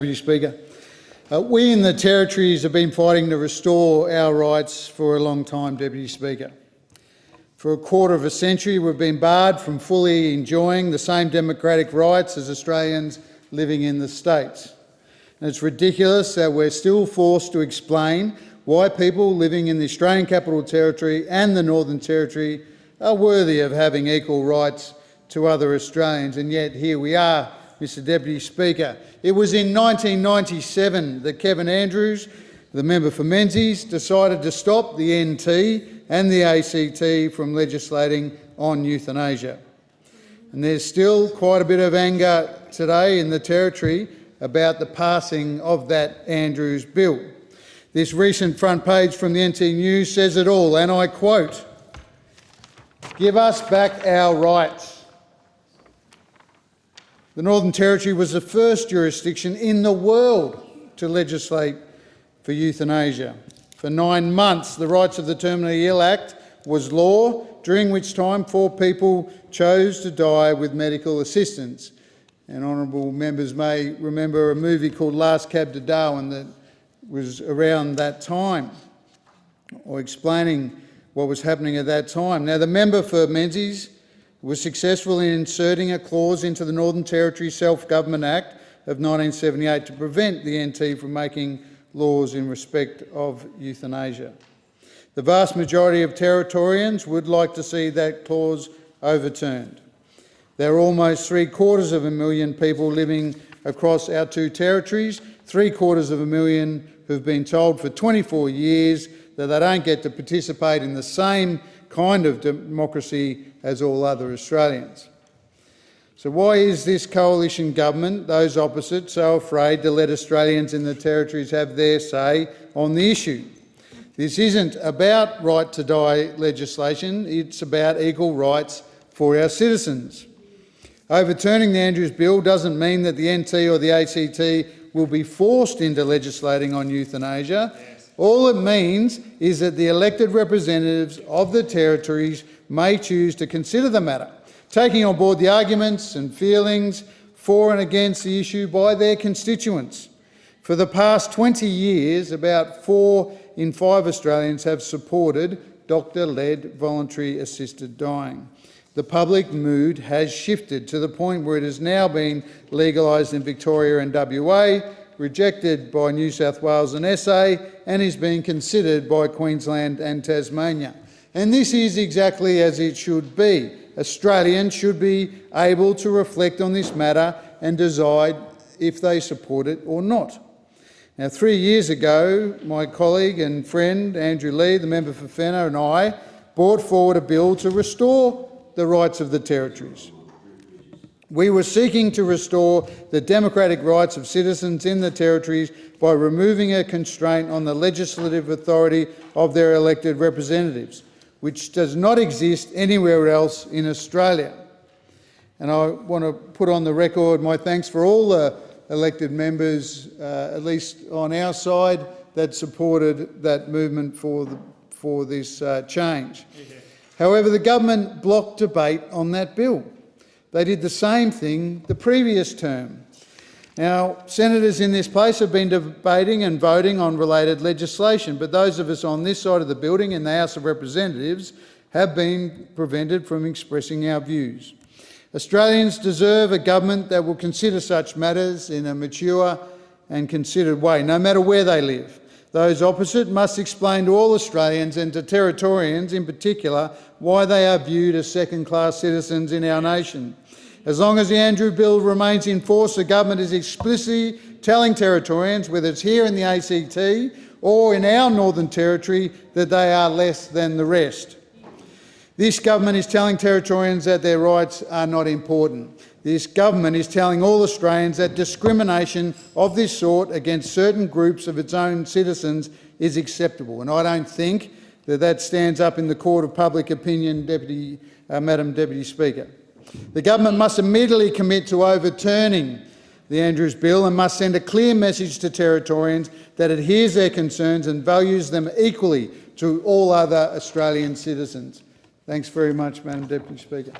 Deputy Speaker. We in the Territories have been fighting to restore our rights for a long time, Deputy Speaker. For a quarter of a century we've been barred from fully enjoying the same democratic rights as Australians living in the States. And it's ridiculous that we're still forced to explain why people living in the Australian Capital Territory and the Northern Territory are worthy of having equal rights to other Australians, and yet here we are, Mr Deputy Speaker. It was in 1997 that Kevin Andrews, the member for Menzies, decided to stop the NT and the ACT from legislating on euthanasia. And there's still quite a bit of anger today in the Territory about the passing of that Andrews bill. This recent front page from the NT News says it all, and I quote, "Give us back our rights." The Northern Territory was the first jurisdiction in the world to legislate for euthanasia. For 9 months, the Rights of the Terminally Ill Act was law, during which time 4 people chose to die with medical assistance. And honourable members may remember a movie called Last Cab to Darwin that was around that time, or explaining what was happening at that time. Now, the member for Menzies was successful in inserting a clause into the Northern Territory Self-Government Act of 1978 to prevent the NT from making laws in respect of euthanasia. The vast majority of Territorians would like to see that clause overturned. There are almost 750,000 people living across our 2 territories, 750,000 who've been told for 24 years that they don't get to participate in the same kind of democracy as all other Australians. So why is this coalition government, those opposite, so afraid to let Australians in the Territories have their say on the issue? This isn't about right to die legislation, it's about equal rights for our citizens. Overturning the Andrews Bill doesn't mean that the NT or the ACT will be forced into legislating on euthanasia. All it means is that the elected representatives of the Territories may choose to consider the matter, taking on board the arguments and feelings for and against the issue by their constituents. For the past 20 years, about 4 in 5 Australians have supported doctor-led voluntary assisted dying. The public mood has shifted to the point where it has now been legalised in Victoria and WA, rejected by New South Wales and SA, and is being considered by Queensland and Tasmania. And this is exactly as it should be. Australians should be able to reflect on this matter and decide if they support it or not. Now, 3 years ago, my colleague and friend Andrew Lee, the member for Fenner, and I brought forward a bill to restore the rights of the Territories. We were seeking to restore the democratic rights of citizens in the Territories by removing a constraint on the legislative authority of their elected representatives, which does not exist anywhere else in Australia. And I want to put on the record my thanks for all the elected members, at least on our side, that supported that movement for this change. However, the government blocked debate on that bill. They did the same thing the previous term. Now, senators in this place have been debating and voting on related legislation, but those of us on this side of the building in the House of Representatives have been prevented from expressing our views. Australians deserve a government that will consider such matters in a mature and considered way, no matter where they live. Those opposite must explain to all Australians, and to Territorians in particular, why they are viewed as second-class citizens in our nation. As long as the Andrews Bill remains in force, the government is explicitly telling Territorians, whether it's here in the ACT or in our Northern Territory, that they are less than the rest. This government is telling Territorians that their rights are not important. This government is telling all Australians that discrimination of this sort against certain groups of its own citizens is acceptable, and I don't think that stands up in the court of public opinion, Madam Deputy Speaker. The government must immediately commit to overturning the Andrews Bill and must send a clear message to Territorians that it hears their concerns and values them equally to all other Australian citizens. Thanks very much, Madam Deputy Speaker.